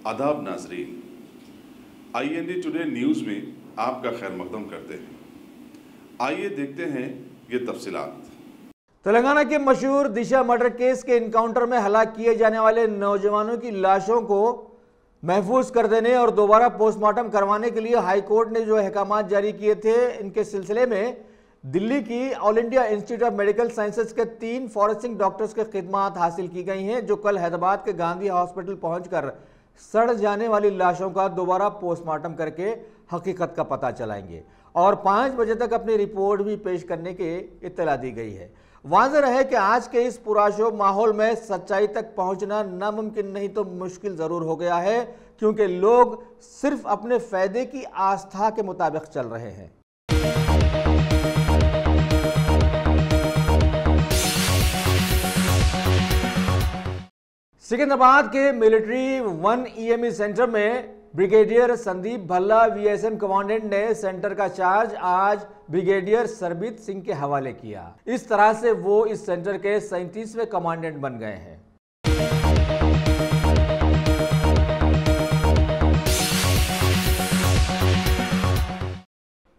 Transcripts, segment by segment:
आदाब नाजरीन, IND today news में आपका खैर मकदम करते हैं। आइए देखते हैं ये तफसीलात। तेलंगाना के मशहूर दिशा मर्डर केस के इनकाउंटर में हलाक किए जाने वाले नौजवानों की लाशों को महफूज कर देने और दोबारा पोस्टमार्टम करवाने के लिए हाई कोर्ट ने जो अहकाम जारी किए थे, इनके सिलसिले में दिल्ली की all India institute of medical sciences के 3 फॉरेंसिक डॉक्टर्स के खिदमात हासिल की गई हैं, जो कल हैदराबाद के गांधी हॉस्पिटल पहुंचकर सड़ जाने वाली लाशों का दोबारा पोस्टमार्टम करके हकीकत का पता चलाएंगे और 5 बजे तक अपनी रिपोर्ट भी पेश करने की इत्तला दी गई है। वाज़ेह है कि आज के इस पुरशोर माहौल में सच्चाई तक पहुंचना नामुमकिन नहीं तो मुश्किल ज़रूर हो गया है, क्योंकि लोग सिर्फ अपने फ़ायदे की आस्था के मुताबिक चल रहे हैं। सिकंदराबाद के मिलिट्री 1 EME सेंटर में brigadier Sandeep Bhalla VSM commandant ने सेंटर का चार्ज आज ब्रिगेडियर सरबीत सिंह के हवाले किया। इस तरह से वो इस सेंटर के 37वें कमांडेंट बन गए हैं।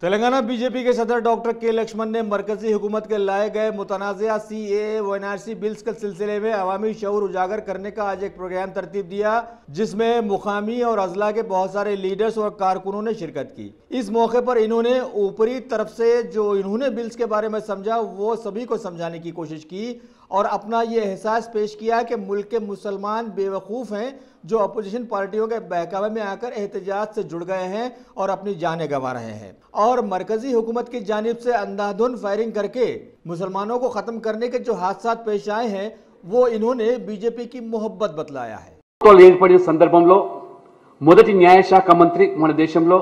तेलंगाना बीजेपी के सदर डॉक्टर के लक्ष्मण ने मरकजी हुकूमत के लाए गए मुतनाज़ा CAA व NRC बिल्स के सिलसिले में अवामी शऊर उजागर करने का आज एक प्रोग्राम तरतीब दिया, जिसमें मुकामी और अजला के बहुत सारे लीडर्स और कारकुनों ने शिरकत की। इस मौके पर इन्होंने ऊपरी तरफ से जो इन्होंने बिल्स के बारे में समझा वो सभी को समझाने की कोशिश की और अपना ये एहसास पेश किया कि मुल्क के मुसलमान बेवकूफ़ हैं जो अपोजिशन पार्टियों के बहकावे में आकर एहतजाज से जुड़ गए हैं और अपनी जानें गंवा रहे हैं और मरकजी हुकूमत की जानिब से अंधाधुंध फायरिंग करके मुसलमानों को ख़त्म करने के जो हादसा पेश आए हैं वो इन्होंने बीजेपी की मोहब्बत बतलाया है। ఏర్పడిన సందర్భంలో మొదటి న్యాయశాఖ మంత్రి మన దేశంలో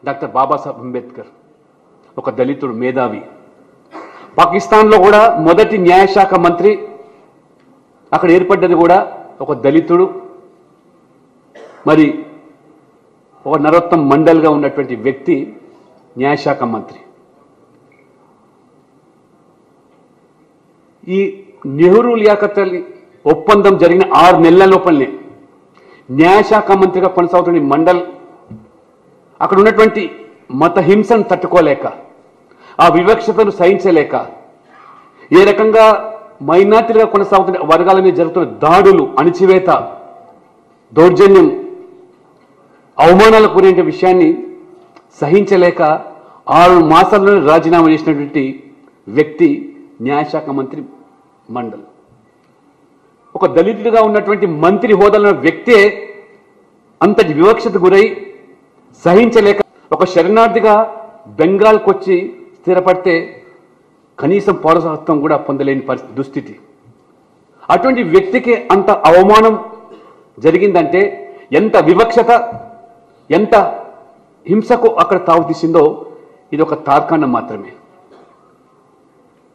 డాక్టర్ బాబాసాహెబ్ అంబేద్కర్, ఒక దళితుడు మేధావి. పాకిస్తాన్లో కూడా మొదటి న్యాయశాఖ మంత్రి అక్కడ ఏర్పడ్డది కూడా ఒక దళితుడు, మరి ఒక నరోత్తమ్ మండల్గా ఉన్నటువంటి వ్యక్తి న్యాయశాఖ మంత్రి. ఈ నెహ్రూ లియాఖత్ అలీ ఒప్పందం జరిగిన 6 నెలల లోపలనే న్యాయశాఖ మంత్రిగా కొనసాగుతున్న మండల్ అక్కడ ఉన్నటువంటి మత హింసను తట్టుకోలేక, ఆ వివక్షతను సహించలేక, ఏ రకంగా మైనారిటీగా కొనసాగుతున్న వర్గాల మీద జరుగుతున్న దాడులు, అణిచివేత, దౌర్జన్యం, అవమానాలకు గురైన విషయాన్ని సహించలేక 6 మాసాల్లోనే రాజీనామా చేసినటువంటి వ్యక్తి న్యాయశాఖ మంత్రి మండల్. ఒక దళితుడిగా ఉన్నటువంటి మంత్రి హోదాలో వ్యక్తే అంతటి వివక్షత గురై సహించలేక ఒక శరణార్థిగా బెంగాల్కి వచ్చి స్థిరపడితే కనీసం పౌరసత్వం కూడా పొందలేని దుస్థితి. అటువంటి వ్యక్తికి అంత అవమానం జరిగిందంటే ఎంత వివక్షత, ఎంత హింసకు అక్కడ తావు తీసిందో ఇది ఒక తార్కాణం మాత్రమే.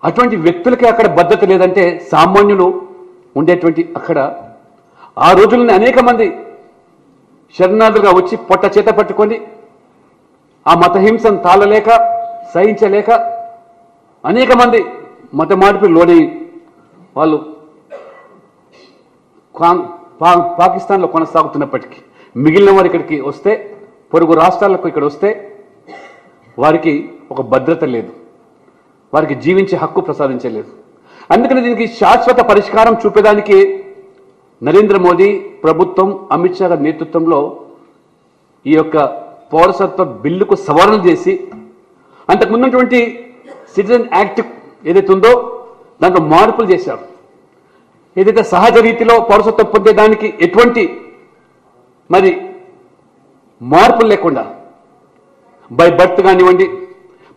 అటువంటి వ్యక్తులకి అక్కడ భద్రత లేదంటే సామాన్యులు ఉండేటువంటి అక్కడ ఆ రోజుల్లోనే అనేక మంది శరణార్థులుగా వచ్చి పొట్ట చేత పట్టుకొని ఆ మత హింసను తాళలేక సహించలేక అనేక మంది మత మార్పులు లోనై వాళ్ళు పాకిస్తాన్లో కొనసాగుతున్నప్పటికీ మిగిలిన వారు ఇక్కడికి వస్తే, పొరుగు రాష్ట్రాలకు ఇక్కడ వస్తే వారికి ఒక భద్రత లేదు, వారికి జీవించే హక్కు ప్రసాదించలేదు. అందుకని దీనికి శాశ్వత పరిష్కారం చూపేదానికి నరేంద్ర మోదీ ప్రభుత్వం, అమిత్ షా గారి నేతృత్వంలో ఈ యొక్క పౌరసత్వ బిల్లుకు సవరణలు చేసి అంతకుమున్నటువంటి సిటిజన్ యాక్ట్ ఏదైతే ఉందో దాంట్లో మార్పులు చేశారు. ఏదైతే సహజ రీతిలో పౌరసత్వం పొందేదానికి ఎటువంటి మరి మార్పులు లేకుండా బై బర్త్ కానివ్వండి,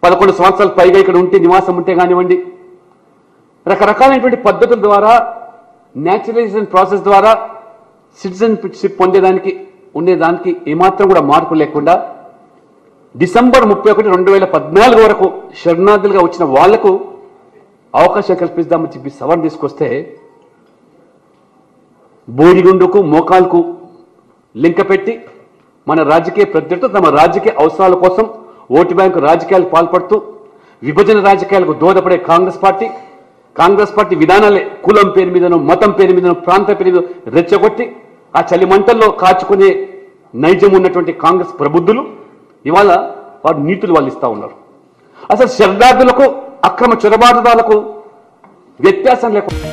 11 సంవత్సరాలు పైగా ఇక్కడ ఉంటే నివాసం ఉంటే కానివ్వండి, రకరకాలైనటువంటి పద్ధతుల ద్వారా న్యాచురలైజేషన్ ప్రాసెస్ ద్వారా సిటిజన్షిప్ పొందేదానికి ఉండేదానికి ఏమాత్రం కూడా మార్పు లేకుండా డిసెంబర్ 31, 2014 వరకు శరణార్థులుగా వచ్చిన వాళ్లకు అవకాశం కల్పిస్తామని చెప్పి సవరణ తీసుకొస్తే బోడిగుండుకు మోకాలకు లింక పెట్టి మన రాజకీయ ప్రత్యర్థులు తమ రాజకీయ అవసరాల కోసం ఓటు బ్యాంకు రాజకీయాలు పాల్పడుతూ విభజన రాజకీయాలకు దోహదపడే కాంగ్రెస్ పార్టీ విధానాలే కులం పేరు మీదనో, మతం పేరు మీదనో, ప్రాంత పేరు మీద రెచ్చగొట్టి ఆ చలి మంటల్లో కాచుకునే నైజం ఉన్నటువంటి కాంగ్రెస్ ప్రబుద్ధులు ఇవాళ వారు నీతులు వాళ్ళు ఇస్తా ఉన్నారు. అసలు శరణార్థులకు అక్రమ చొరబాటుదారులకు వ్యత్యాసం లేకుండా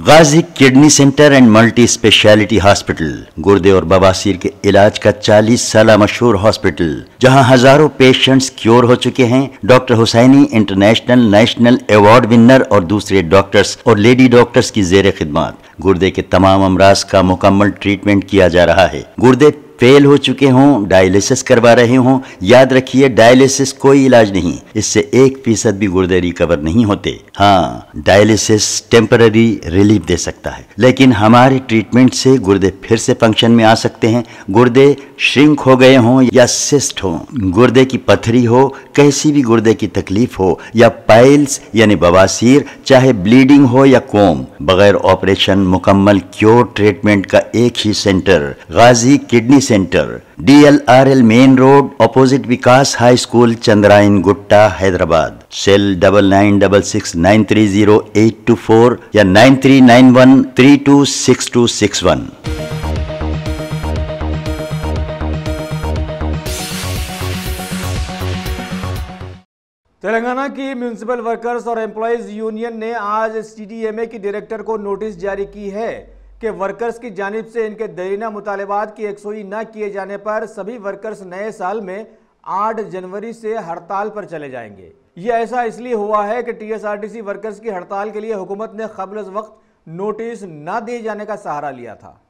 Ghazi kidney centre and multi speciality hospital गुर्दे और बवासीर के इलाज का 40 साल मशहूर हॉस्पिटल, जहां हजारों पेशेंट्स क्योर हो चुके हैं। Doctor Hussaini international national award winner और दूसरे डॉक्टर्स और लेडी डॉक्टर्स की जेर खिदमत गुर्दे के तमाम अमराज का मुकम्मल ट्रीटमेंट किया जा रहा है। गुर्दे फेल हो चुके हों, डायलिसिस करवा रहे हों, याद रखिए डायलिसिस कोई इलाज नहीं, इससे 1% भी गुर्दे रिकवर नहीं होते। हाँ, डायलिसिस टेम्पररी रिलीफ दे सकता है, लेकिन हमारे ट्रीटमेंट से गुर्दे फिर से फंक्शन में आ सकते हैं। गुर्दे श्रिंक हो गए हों या सिस्ट हो, गुर्दे की पथरी हो, कैसी भी गुर्दे की तकलीफ हो या पाइल्स यानी बवासीर, चाहे ब्लीडिंग हो या कोम, बगैर ऑपरेशन मुकम्मल क्योर ट्रीटमेंट का एक ही centre Ghazi kidney centre, DLRL main road opposite Vikas high school, Chandrayangutta, Hyderabad. Cell 9966930824 या 9391326261। तेलंगाना की म्यूनिसिपल वर्कर्स और एम्प्लॉयज यूनियन ने आज CDMA की डायरेक्टर को नोटिस जारी की है कि वर्कर्स की जानिब से इनके दरीना मुतालबात की यकसुई न किए जाने पर सभी वर्कर्स नए साल में 8 जनवरी से हड़ताल पर चले जाएंगे। ये ऐसा इसलिए हुआ है कि TSRTC वर्कर्स की हड़ताल के लिए हुकूमत ने क़ब्ल वक्त नोटिस न दिए जाने का सहारा लिया था।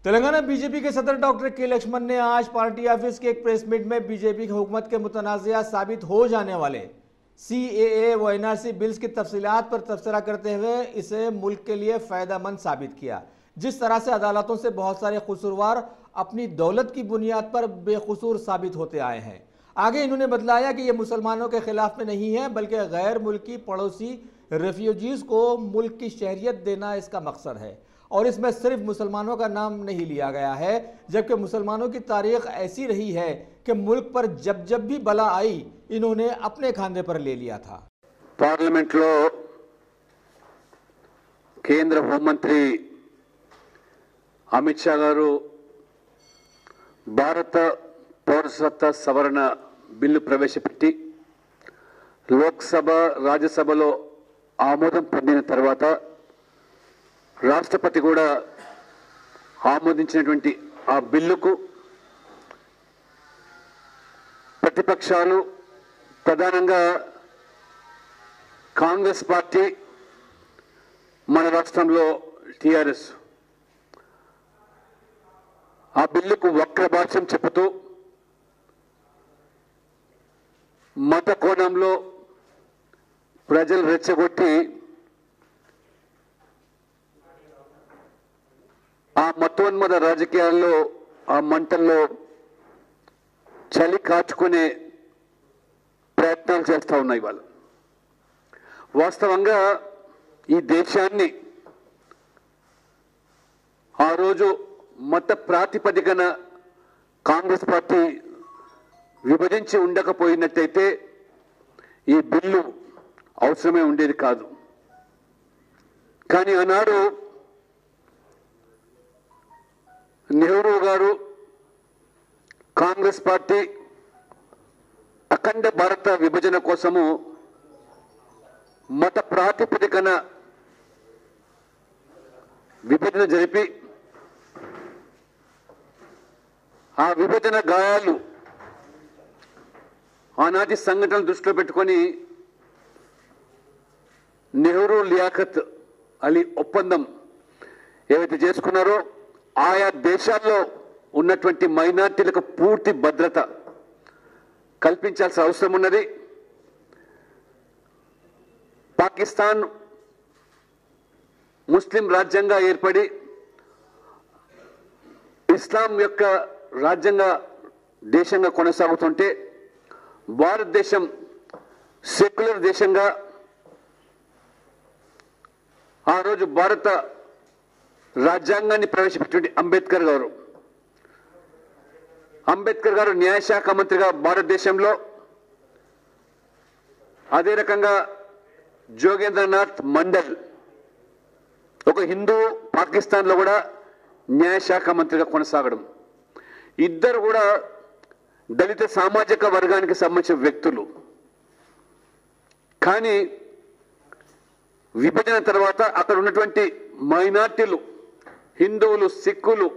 तेलंगाना बीजेपी के सदर डॉक्टर के लक्ष्मण ने आज पार्टी ऑफिस के एक प्रेस मीट में बीजेपी की हुकूमत के मुतनाज़िया साबित हो जाने वाले CAA व NRC बिल्स की तफसीलात पर तबसरा करते हुए इसे मुल्क के लिए फ़ायदेमंद साबित किया। जिस तरह से अदालतों से बहुत सारे कसूरवार अपनी दौलत की बुनियाद पर बेकसूर साबित होते आए हैं। आगे इन्होंने बतलाया कि यह मुसलमानों के खिलाफ में नहीं है, बल्कि गैर मुल्की पड़ोसी रेफ्यूजीज़ को मुल्क की शहरियत देना इसका मकसद है और इसमें सिर्फ मुसलमानों का नाम नहीं लिया गया है, जबकि मुसलमानों की तारीख ऐसी रही है कि मुल्क पर जब जब भी बला आई इन्होंने अपने खांधे पर ले लिया था। पार्लियामेंट लो केंद्र होममंत्री अमित शाह गारू भारत पौरसत्व सवरण बिल्లు ప్రవేశపెట్టి లోక్సభ రాజ్యసభలో ఆమోదం పొందిన తర్వాత రాష్ట్రపతి కూడా ఆమోదించినటువంటి ఆ బిల్లుకు ప్రతిపక్షాలు ప్రధానంగా కాంగ్రెస్ పార్టీ మన రాష్ట్రంలో టిఆర్ఎస్ ఆ బిల్లుకు వక్ర భాష్యం చెబుతూ మత కోణంలో ప్రజలు రెచ్చగొట్టి ఆ మతోన్మద రాజకీయాల్లో ఆ మంటల్లో చలి కాచుకునే ప్రయత్నాలు చేస్తూ ఉన్నాయి వాళ్ళు. వాస్తవంగా ఈ దేశాన్ని ఆ రోజు మత ప్రాతిపదికన కాంగ్రెస్ పార్టీ విభజించి ఉండకపోయినట్టయితే ఈ బిల్లు అవసరమే ఉండేది కాదు. కానీ ఆనాడు నెహ్రూ గారు కాంగ్రెస్ పార్టీ అఖండ భారత విభజన కోసము మత ప్రాతిపదికన విభజన జరిపి ఆ విభజన గాయాలు ఆనాటి సంఘటనలు దృష్టిలో పెట్టుకొని నెహ్రూ లియాఖత్ అలీ ఒప్పందం ఏవైతే చేసుకున్నారో ఆయా దేశాల్లో ఉన్నటువంటి మైనార్టీలకు పూర్తి భద్రత కల్పించాల్సిన అవసరం ఉన్నది. పాకిస్తాన్ ముస్లిం రాజ్యంగా ఏర్పడి ఇస్లాం యొక్క రాజ్యంగా దేశంగా కొనసాగుతుంటే భారతదేశం సెక్యులర్ దేశంగా ఆ రోజు భారత రాజ్యాంగాన్ని ప్రవేశపెట్టిన అంబేద్కర్ గారు అంబేద్కర్ గారు న్యాయశాఖ మంత్రిగా భారతదేశంలో, అదే రకంగా జోగేంద్రనాథ్ మండల్ ఒక హిందూ పాకిస్తాన్లో కూడా న్యాయశాఖ మంత్రిగా కొనసాగడం, ఇద్దరు కూడా దళిత సామాజిక వర్గానికి సంబంధించిన వ్యక్తులు. కానీ విభజన తర్వాత అక్కడ ఉన్నటువంటి మైనార్టీలు, హిందువులు, సిక్కులు,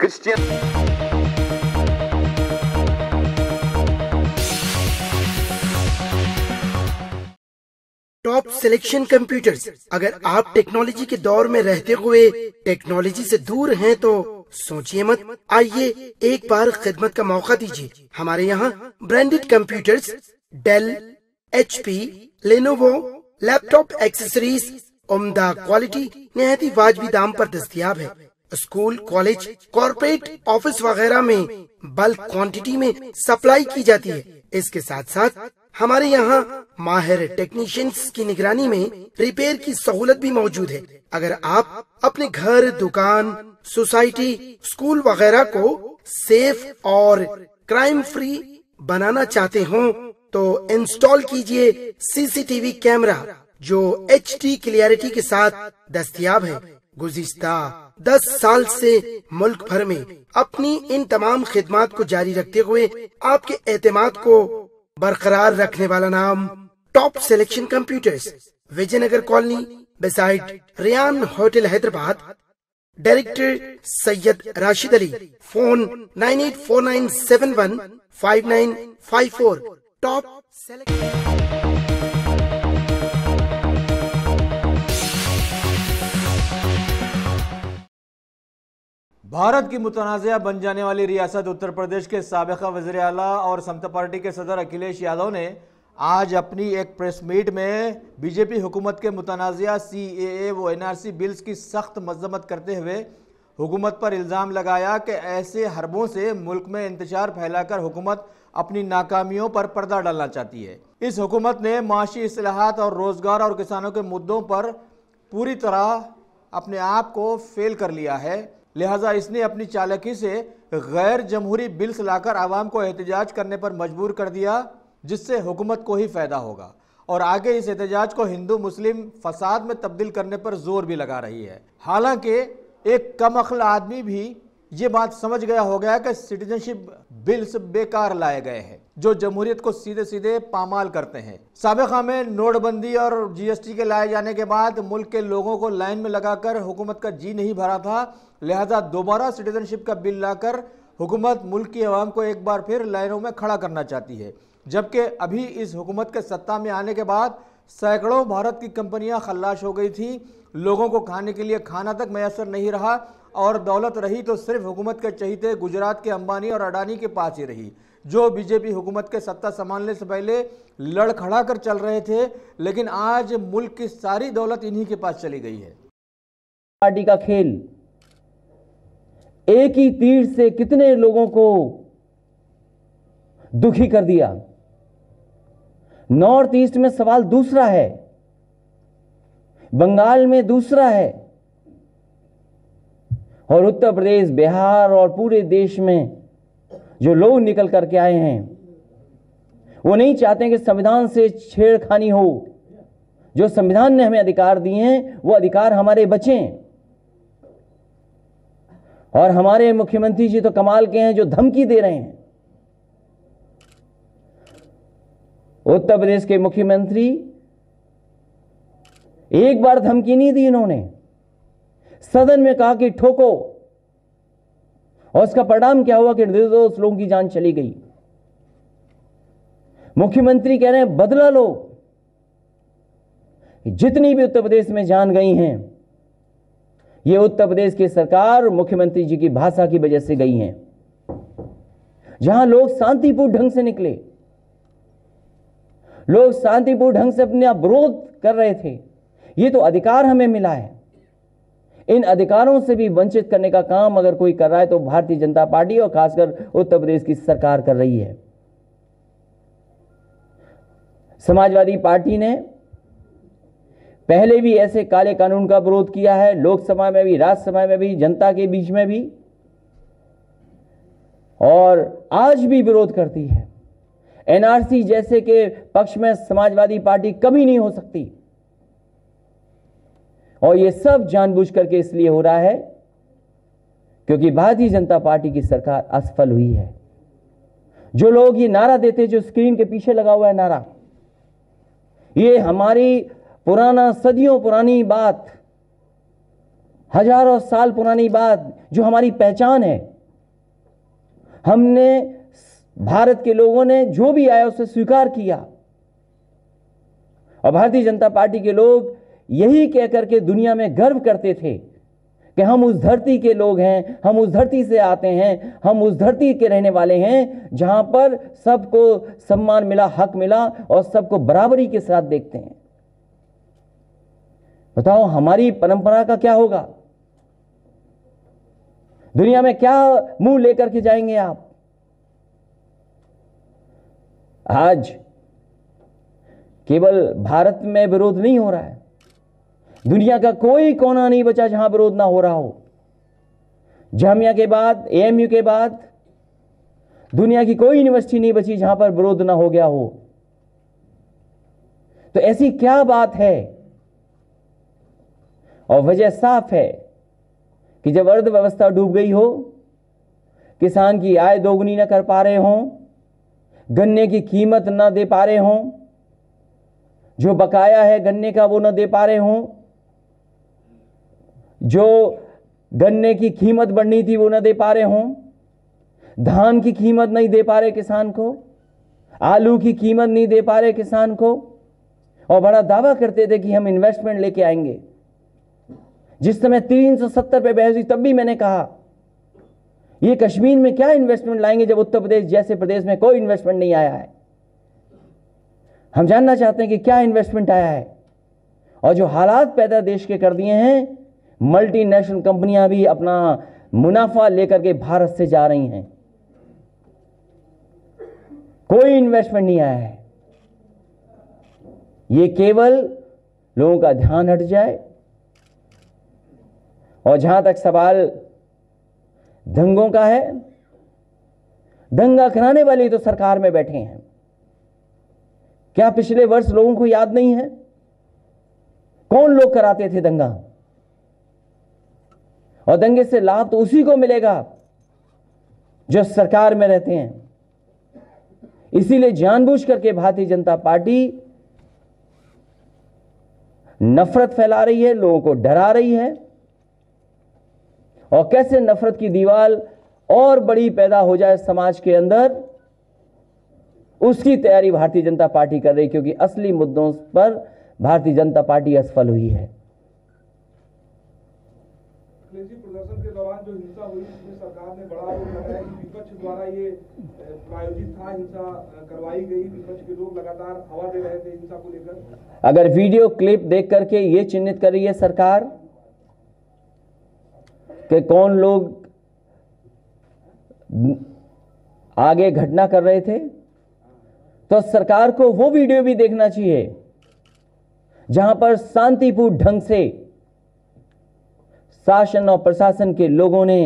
क्रिश्चियन टॉप सिलेक्शन कंप्यूटर्स। अगर आप टेक्नोलॉजी के दौर में रहते हुए टेक्नोलॉजी से दूर हैं तो सोचिए मत, आइए एक बार खिदमत का मौका दीजिए। हमारे यहाँ branded computers Dell, HP, Lenovo, laptop accessories उम्दा क्वालिटी निहायत ही वाजबी दाम पर दस्तयाब है। स्कूल, कॉलेज, कॉर्पोरेट, ऑफिस वगैरह में बल्क क्वांटिटी में सप्लाई की जाती है। इसके साथ साथ हमारे यहाँ माहिर टेक्नीशियंस की निगरानी में रिपेयर की सहूलत भी मौजूद है। अगर आप अपने घर, दुकान, सोसाइटी, स्कूल वगैरह को सेफ और क्राइम फ्री बनाना चाहते हो तो इंस्टॉल कीजिए CCTV कैमरा जो HD क्लियरिटी के साथ दस्तयाब है। गुज़िश्ता 10 साल से मुल्क भर में अपनी इन तमाम खिदमात को जारी रखते हुए आपके एतमाद को बरकरार रखने वाला नाम top selection computers, Vijayanagar colony beside Riyan hotel Hyderabad. Director Syed Rashid Ali. Phone 9849715954। Top selection. Bharat की मुतनाज़िया बन जाने वाली रियासत उत्तर प्रदेश के साबिक़ा वज़ीर आला और समता पार्टी के सदर अखिलेश यादव ने आज अपनी एक प्रेस मीट में बीजेपी हुकूमत के मुतनाज़िया CAA व NRC बिल्स की सख्त मज़म्मत करते हुए हुकूमत पर इल्ज़ाम लगाया कि ऐसे हरबों से मुल्क में इंतशार फैलाकर हुकूमत अपनी नाकामियों पर पर्दा डालना चाहती है। इस हुकूमत ने माशी इस्लाहात और रोज़गार और किसानों के मुद्दों पर पूरी तरह अपने आप को फेल कर लिया है, लिहाजा इसने अपनी चालाकी से गैर जमहूरी बिल्स लाकर आवाम को एहतजाज करने पर मजबूर कर दिया, जिससे हुकूमत को ही फ़ायदा होगा और आगे इस एहतजाज को हिंदू मुस्लिम फसाद में तब्दील करने पर जोर भी लगा रही है। हालांकि एक कम अक्ल आदमी भी ये बात समझ गया हो गया कि सिटीजनशिप बिल्स बेकार लाए गए हैं जो जमहूरियत को सीधे सीधे पामाल करते हैं। साबिक़ा में नोटबंदी और GST के लाए जाने के बाद मुल्क के लोगों को लाइन में लगाकर हुकूमत का जी नहीं भरा था, लिहाजा दोबारा सिटीजनशिप का बिल लाकर हुकूमत मुल्क की आवाम को एक बार फिर लाइनों में खड़ा करना चाहती है। जबकि अभी इस हुकूमत के सत्ता में आने के बाद सैकड़ों भारत की कंपनियां खल्लाश हो गई थी, लोगों को खाने के लिए खाना तक मैसर नहीं रहा और दौलत रही तो सिर्फ हुकूमत के चहीते गुजरात के अंबानी और अडानी के पास ही रही, जो बीजेपी हुकूमत के सत्ता संभालने से पहले लड़खड़ा कर चल रहे थे, लेकिन आज मुल्क की सारी दौलत इन्हीं के पास चली गई है। पार्टी का खेल, एक ही तीर से कितने लोगों को दुखी कर दिया। नॉर्थ ईस्ट में सवाल दूसरा है, बंगाल में दूसरा है और उत्तर प्रदेश, बिहार और पूरे देश में जो लोग निकल करके आए हैं वो नहीं चाहते कि संविधान से छेड़खानी हो। जो संविधान ने हमें अधिकार दिए हैं वो अधिकार हमारे बचें। और हमारे मुख्यमंत्री जी तो कमाल के हैं जो धमकी दे रहे हैं। उत्तर प्रदेश के मुख्यमंत्री एक बार धमकी नहीं दी, इन्होंने सदन में कहा कि ठोको, और उसका परिणाम क्या हुआ कि निर्दोष लोगों की जान चली गई। मुख्यमंत्री कह रहे हैं बदला लो। जितनी भी उत्तर प्रदेश में जान गई हैं ये उत्तर प्रदेश की सरकार और मुख्यमंत्री जी की भाषा की वजह से गई हैं। जहां लोग शांतिपूर्ण ढंग से निकले, लोग शांतिपूर्ण ढंग से अपना विरोध कर रहे थे, ये तो अधिकार हमें मिला है। इन अधिकारों से भी वंचित करने का काम अगर कोई कर रहा है तो भारतीय जनता पार्टी और खासकर उत्तर प्रदेश की सरकार कर रही है। समाजवादी पार्टी ने पहले भी ऐसे काले कानून का विरोध किया है, लोकसभा में भी, राज्यसभा में भी, जनता के बीच में भी। और आज भी विरोध करती है। एनआरसी जैसे के पक्ष में समाजवादी पार्टी कभी नहीं हो सकती, और ये सब जानबूझ करके इसलिए हो रहा है क्योंकि भारतीय जनता पार्टी की सरकार असफल हुई है। जो लोग ये नारा देते, जो स्क्रीन के पीछे लगा हुआ है नारा, ये हमारी पुराना, सदियों पुरानी बात, हजारों साल पुरानी बात, जो हमारी पहचान है। हमने, भारत के लोगों ने जो भी आया उसे स्वीकार किया, और भारतीय जनता पार्टी के लोग यही कहकर के दुनिया में गर्व करते थे कि हम उस धरती के लोग हैं, हम उस धरती से आते हैं, हम उस धरती के रहने वाले हैं जहां पर सबको सम्मान मिला, हक मिला और सबको बराबरी के साथ देखते हैं। बताओ हमारी परंपरा का क्या होगा? दुनिया में क्या मुंह लेकर के जाएंगे आप? आज केवल भारत में विरोध नहीं हो रहा है, दुनिया का कोई कोना नहीं बचा जहां विरोध ना हो रहा हो। जामिया के बाद, एएमयू के बाद दुनिया की कोई यूनिवर्सिटी नहीं बची जहां पर विरोध ना हो गया हो। तो ऐसी क्या बात है? और वजह साफ है कि जब अर्थव्यवस्था डूब गई हो, किसान की आय दोगुनी ना कर पा रहे हों, गन्ने की कीमत ना दे पा रहे हों, जो बकाया है गन्ने का वो ना दे पा रहे हों, जो गन्ने की कीमत बढ़नी थी वो ना दे पा रहे हों, धान की कीमत नहीं दे पा रहे किसान को, आलू की कीमत नहीं दे पा रहे किसान को, और बड़ा दावा करते थे कि हम इन्वेस्टमेंट लेके आएंगे। जिस समय 370 पे बहस हुई तब भी मैंने कहा ये कश्मीर में क्या इन्वेस्टमेंट लाएंगे जब उत्तर प्रदेश जैसे प्रदेश में कोई इन्वेस्टमेंट नहीं आया है। हम जानना चाहते हैं कि क्या इन्वेस्टमेंट आया है, और जो हालात पैदा देश के कर दिए हैं, मल्टीनेशनल कंपनियां भी अपना मुनाफा लेकर के भारत से जा रही हैं। कोई इन्वेस्टमेंट नहीं आया है। ये केवल लोगों का ध्यान हट जाए। और जहां तक सवाल दंगों का है, दंगा कराने वाले तो सरकार में बैठे हैं। क्या पिछले वर्ष लोगों को याद नहीं है कौन लोग कराते थे दंगा? और दंगे से लाभ तो उसी को मिलेगा जो सरकार में रहते हैं। इसीलिए जानबूझ करके भारतीय जनता पार्टी नफरत फैला रही है, लोगों को डरा रही है, और कैसे नफरत की दीवार और बड़ी पैदा हो जाए समाज के अंदर, उसकी तैयारी भारतीय जनता पार्टी कर रही है, क्योंकि असली मुद्दों पर भारतीय जनता पार्टी असफल हुई है। प्रदर्शन के दौरान जो हिंसा हुई, इसमें सरकार ने बड़ा आरोप लगाया कि विपक्ष द्वारा ये प्रायोजित था, हिंसा करवाई गई। विपक्ष के लोग लगातार हवा दे रहे थे हिंसा को लेकर। अगर वीडियो क्लिप देख करके ये चिन्हित कर रही है सरकार कि कौन लोग आगे घटना कर रहे थे, तो सरकार को वो वीडियो भी देखना चाहिए जहां पर शांतिपूर्ण ढंग से शासन और प्रशासन के लोगों ने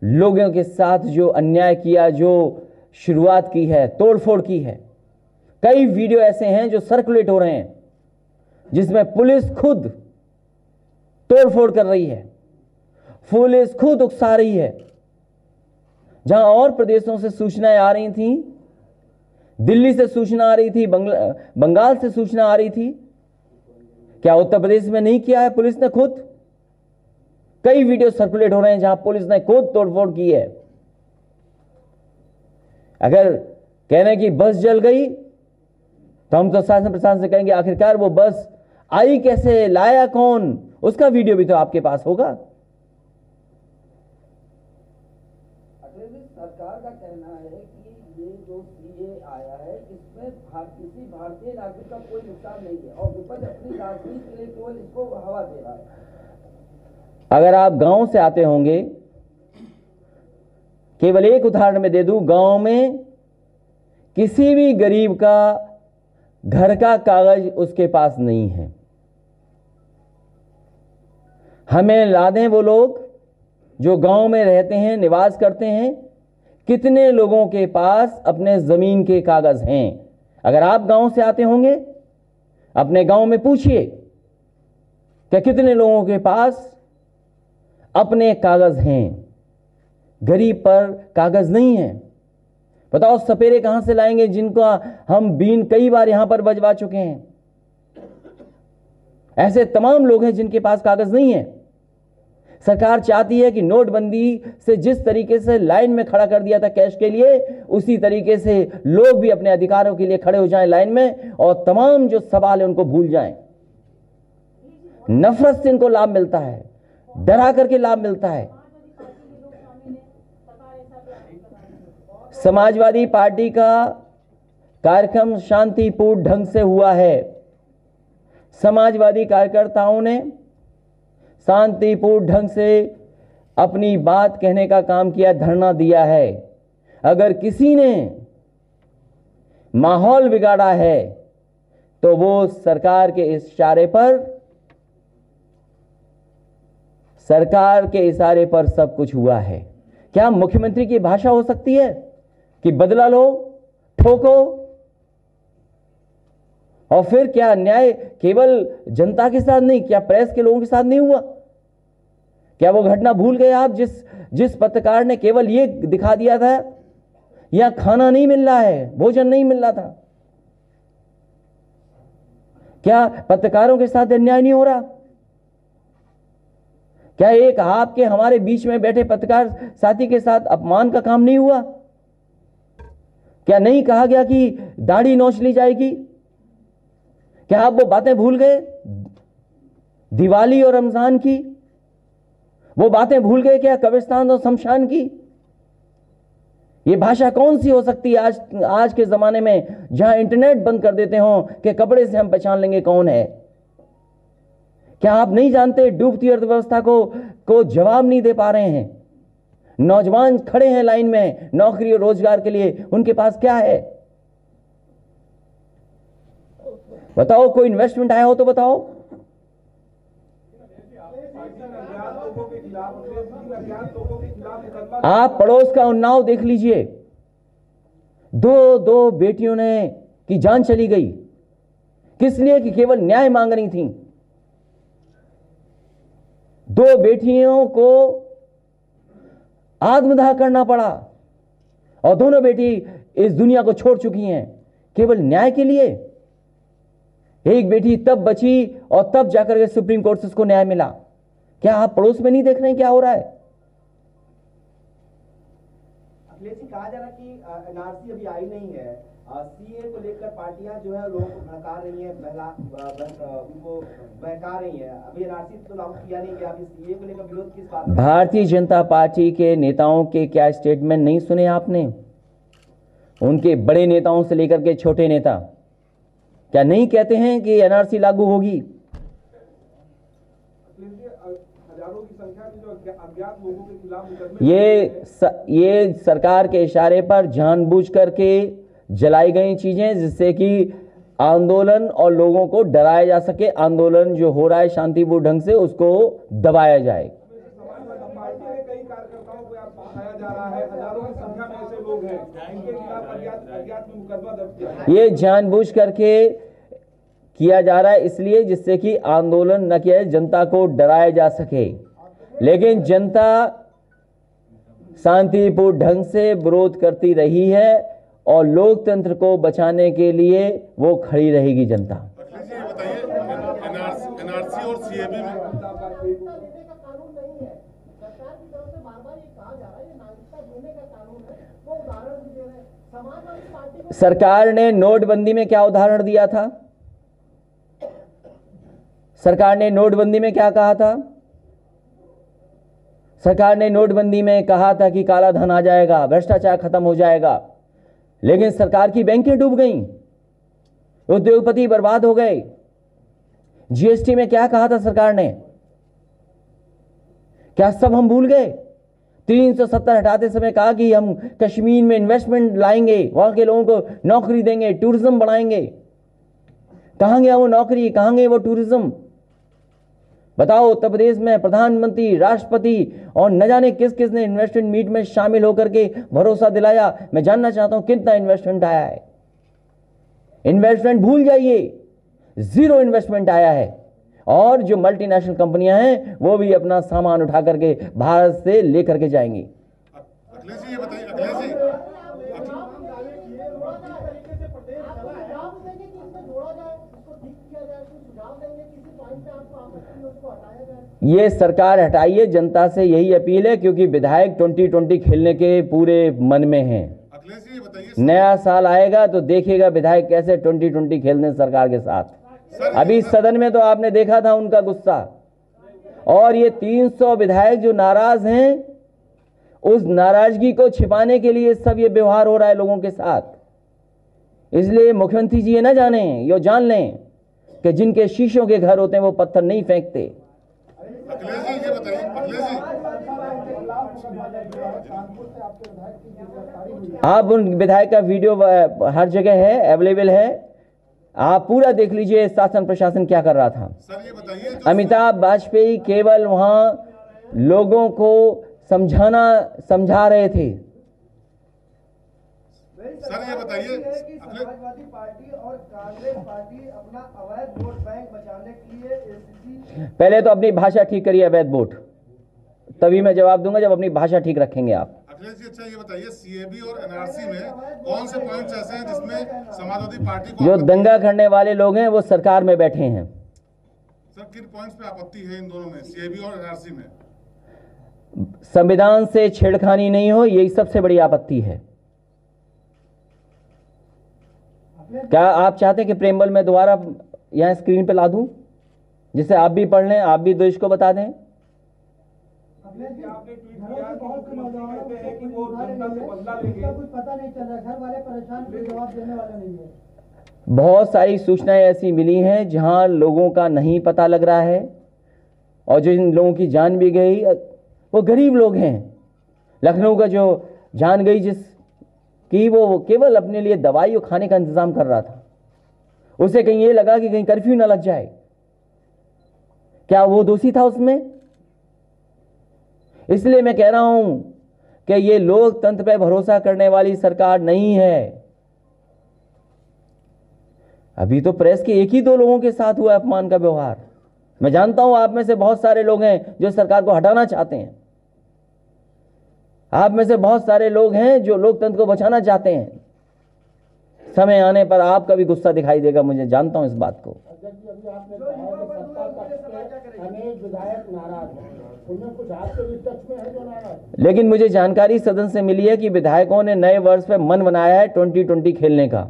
लोगों के साथ जो अन्याय किया, जो शुरुआत की है, तोड़फोड़ की है। कई वीडियो ऐसे हैं जो सर्कुलेट हो रहे हैं जिसमें पुलिस खुद तोड़फोड़ कर रही है, पुलिस खुद उकसा रही है। जहां और प्रदेशों से सूचनाएं आ रही थी, दिल्ली से सूचना आ रही थी, बंगाल से सूचना आ रही थी, क्या उत्तर प्रदेश में नहीं किया है पुलिस ने खुद? कई वीडियो सर्कुलेट हो रहे हैं जहां पुलिस ने खुद तोड़फोड़ की है। अगर कहने की बस जल गई तो हम तो शासन प्रशासन से कहेंगे आखिरकार वो बस आई कैसे, लाया कौन, उसका वीडियो भी तो आपके पास होगा। सरकार का कहना है कि ये जो सीए आया है इसमें किसी भारतीय नागरिक का कोई नुकसान नहीं है, और विपक्ष अपनी राजनीति के लिए केवल इसको हवा दे रहा है। अगर आप गांव से आते होंगे, केवल एक उदाहरण में दे दूं, गांव में किसी भी गरीब का घर का कागज उसके पास नहीं है। हमें ला दें वो लोग जो गांव में रहते हैं, निवास करते हैं, कितने लोगों के पास अपने जमीन के कागज हैं? अगर आप गांव से आते होंगे, अपने गांव में पूछिए कि कितने लोगों के पास अपने कागज हैं। गरीब पर कागज नहीं है। बताओ सपेरे कहां से लाएंगे जिनका हम बीन कई बार यहां पर बजवा चुके हैं। ऐसे तमाम लोग हैं जिनके पास कागज नहीं है। सरकार चाहती है कि नोटबंदी से जिस तरीके से लाइन में खड़ा कर दिया था कैश के लिए, उसी तरीके से लोग भी अपने अधिकारों के लिए खड़े हो जाएं लाइन में, और तमाम जो सवाल है उनको भूल जाएं। नफरत से इनको लाभ मिलता है, डरा करके लाभ मिलता है। समाजवादी पार्टी का कार्यक्रम शांतिपूर्ण ढंग से हुआ है। समाजवादी कार्यकर्ताओं ने शांतिपूर्ण ढंग से अपनी बात कहने का काम किया, धरना दिया है। अगर किसी ने माहौल बिगाड़ा है तो वो सरकार के इशारे पर सब कुछ हुआ है। क्या मुख्यमंत्री की भाषा हो सकती है कि बदला लो, ठोको? और फिर क्या न्याय केवल जनता के साथ नहीं, क्या प्रेस के लोगों के साथ नहीं हुआ? क्या वो घटना भूल गए आप जिस पत्रकार ने केवल ये दिखा दिया था या खाना नहीं मिल रहा है, भोजन नहीं मिल रहा था? क्या पत्रकारों के साथ अन्याय नहीं हो रहा? क्या एक आपके हमारे बीच में बैठे पत्रकार साथी के साथ अपमान का काम नहीं हुआ? क्या नहीं कहा गया कि दाढ़ी नोच ली जाएगी? क्या आप वो बातें भूल गए दिवाली और रमजान की? वो बातें भूल गए क्या कब्रिस्तान और शमशान की? ये भाषा कौन सी हो सकती है आज के जमाने में, जहां इंटरनेट बंद कर देते हो कि कपड़े से हम पहचान लेंगे कौन है? क्या आप नहीं जानते डूबती अर्थव्यवस्था को जवाब नहीं दे पा रहे हैं? नौजवान खड़े हैं लाइन में नौकरी और रोजगार के लिए, उनके पास क्या है? बताओ, कोई इन्वेस्टमेंट आया हो तो बताओ। आप पड़ोस का उन्नाव देख लीजिए, दो बेटियों ने की जान चली गई। किस लिए? कि केवल न्याय मांग रही थी। 2 बेटियों को आत्मदाह करना पड़ा और दोनों बेटी इस दुनिया को छोड़ चुकी हैं केवल न्याय के लिए। एक बेटी तब बची और तब जाकर के सुप्रीम कोर्ट से उसको न्याय मिला। क्या आप पड़ोस में नहीं देख रहे हैं क्या हो रहा है? अखिलेश जी, कहा जा रहा कि एनआरसी अभी आई नहीं है, सीए को लेकर पार्टियां जो है लोगों को भड़का रही हैं, उनको बहका रही हैं। अभी एनआरसी तो लागू किया नहीं गया, अभी सीए को लेकर विरोध किस बात? भारतीय जनता पार्टी के नेताओं के क्या स्टेटमेंट नहीं सुने आपने? उनके बड़े नेताओं से लेकर के छोटे नेता क्या नहीं कहते हैं कि एनआरसी लागू होगी? हजारों की संख्या में जो अज्ञात लोगों के खिलाफ ये सरकार के इशारे पर जानबूझ करके जलाई गई चीजें, जिससे कि आंदोलन और लोगों को डराया जा सके। आंदोलन जो हो रहा है शांतिपूर्ण ढंग से, उसको दबाया जाए। पार्टी के कई कार्यकर्ताओं को फंसाया जा रहा है, हजारों की संख्या में ऐसे लोग हैं जिनके खिलाफ अज्ञात में मुकदमा दर्ज किया है। ये जानबूझ करके किया जा रहा है इसलिए जिससे कि आंदोलन न किया, जनता को डराया जा सके। लेकिन जनता शांतिपूर्ण ढंग से विरोध करती रही है और लोकतंत्र को बचाने के लिए वो खड़ी रहेगी जनता। एनआरसी और सीएबी में सरकार ने नोटबंदी में क्या उदाहरण दिया था? सरकार ने नोटबंदी में क्या कहा था? सरकार ने नोटबंदी में कहा था कि काला धन आ जाएगा, भ्रष्टाचार खत्म हो जाएगा। लेकिन सरकार की बैंकें डूब गईं, उद्योगपति बर्बाद हो गए। जीएसटी में क्या कहा था सरकार ने? क्या सब हम भूल गए? 370 हटाते समय कहा कि हम कश्मीर में इन्वेस्टमेंट लाएंगे, वहां के लोगों को नौकरी देंगे, टूरिज्म बढ़ाएंगे। कहां गया वो नौकरी, कहां गए वो टूरिज्म? बताओ, उत्तर प्रदेश में प्रधानमंत्री, राष्ट्रपति और न जाने किस किस ने इन्वेस्टमेंट मीट में शामिल होकर के भरोसा दिलाया। मैं जानना चाहता हूं कितना इन्वेस्टमेंट आया है। इन्वेस्टमेंट भूल जाइए, जीरो इन्वेस्टमेंट आया है। और जो मल्टीनेशनल कंपनियां हैं वो भी अपना सामान उठा करके भारत से लेकर के जाएंगी। अखिलेश जी, ये बताइए, अखिलेश जी, ये सरकार हटाइए, जनता से यही अपील है, क्योंकि विधायक 2020 खेलने के पूरे मन में हैं। अखिलेश जी, ये बताइए, नया साल आएगा तो देखिएगा विधायक कैसे 2020 खेलने सरकार के साथ। अभी सदन में तो आपने देखा था उनका गुस्सा। और ये 300 विधायक जो नाराज हैं, उस नाराजगी को छिपाने के लिए सब ये व्यवहार हो रहा है लोगों के साथ। इसलिए मुख्यमंत्री जी ये ना जाने, ये जान लें कि जिनके शीशों के घर होते हैं वो पत्थर नहीं फेंकते। अखिलेश जी, ये बताइए, अखिलेश जी, आप उन विधायक का वीडियो हर जगह है, अवेलेबल है, आप पूरा देख लीजिए शासन प्रशासन क्या कर रहा था। सर ये बताइए, अमिताभ वाजपेयी केवल वहां लोगों को समझा रहे थे। सर ये बताइए, समाजवादी पार्टी और कांग्रेस पार्टी अपना अवैध वोट बैंक बचाने के लिए एसीसी। पहले तो अपनी भाषा ठीक करिए, अवैध वोट, तभी मैं जवाब दूंगा जब अपनी भाषा ठीक रखेंगे आप। अखिलेश जी, अच्छा ये बताइए, सीएबी और एनआरसी में कौन से पॉइंट्स ऐसे हैं जिसमें समाजवादी पार्टी को जो दंगा करने वाले लोग हैं वो सरकार में बैठे हैं। सर किन पॉइंट्स पे आपत्ति है इन दोनों में, सीएबी और एनआरसी में? संविधान से छेड़खानी नहीं हो, यही सबसे बड़ी आपत्ति है। क्या आप चाहते हैं कि प्रेमबल में दोबारा यहां स्क्रीन पे ला दूं, जिससे आप भी पढ़ लें, आप भी देश को बता दें? आपने ट्वीट किया कि मुख्यमंत्री कहते हैं कि वो जनता से बदला लेंगे, कुछ पता नहीं चल रहा, घर वाले परेशान, कोई जवाब देने वाला नहीं है। बहुत सारी सूचनाएं ऐसी मिली हैं जहां लोगों का नहीं पता लग रहा है, और जो इन लोगों की जान भी गई वो गरीब लोग हैं। लखनऊ का जो जान गई जिसकी, वो केवल अपने लिए दवाई और खाने का इंतजाम कर रहा था, उसे कहीं ये लगा कि कहीं कर्फ्यू ना लग जाए। क्या वो दोषी था उसमें? इसलिए मैं कह रहा हूं कि ये लोकतंत्र पर भरोसा करने वाली सरकार नहीं है। अभी तो प्रेस के एक ही दो लोगों के साथ हुआ अपमान का व्यवहार। मैं जानता हूं आप में से बहुत सारे लोग हैं जो सरकार को हटाना चाहते हैं, आप में से बहुत सारे लोग हैं जो लोकतंत्र को बचाना चाहते हैं। समय आने पर आपका भी गुस्सा दिखाई देगा, मुझे जानता हूं इस बात को। लेकिन मुझे जानकारी सदन से मिली है कि विधायकों ने नए वर्ष में मन बनाया है 2020 खेलने का,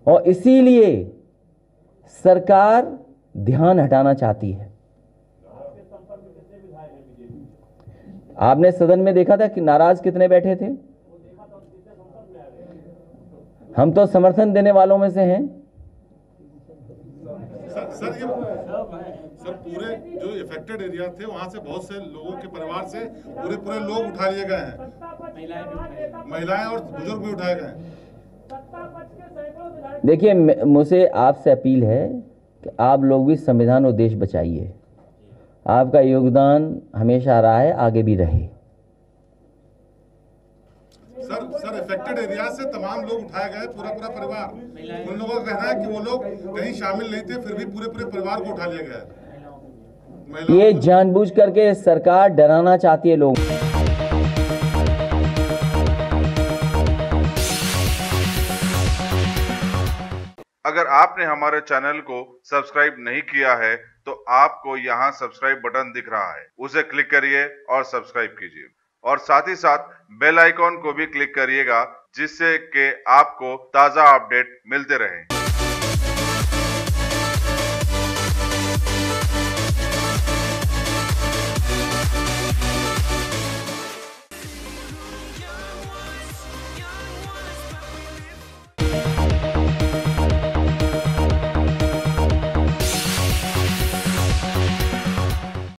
और इसीलिए सरकार ध्यान हटाना चाहती है। आपने सदन में देखा था कि नाराज कितने बैठे थे। हम तो समर्थन देने वालों में से हैं। सर पूरे जो इफेक्टेड एरिया थे वहां से बहुत से लोगों के परिवार से पूरे लोग उठा लिए गए हैं, महिलाएं और बुजुर्ग भी उठाए गए हैं। देखिए, मुझे आपसे अपील है कि आप लोग भी संविधान और देश बचाइए। आपका योगदान हमेशा रहा है, आगे भी रहे। सर इफेक्टेड एरिया से तमाम लोग उठाए गए, पूरा परिवार। उन लोगों का कहना है कि वो लोग कहीं शामिल नहीं थे, फिर भी पूरे परिवार को उठा लिया गया। ये जानबूझ करके सरकार डराना चाहती है लोग। अगर आपने हमारे चैनल को सब्सक्राइब नहीं किया है तो आपको यहाँ सब्सक्राइब बटन दिख रहा है, उसे क्लिक करिए और सब्सक्राइब कीजिए, और साथ ही साथ बेल आइकॉन को भी क्लिक करिएगा, जिससे कि आपको ताज़ा अपडेट मिलते रहें।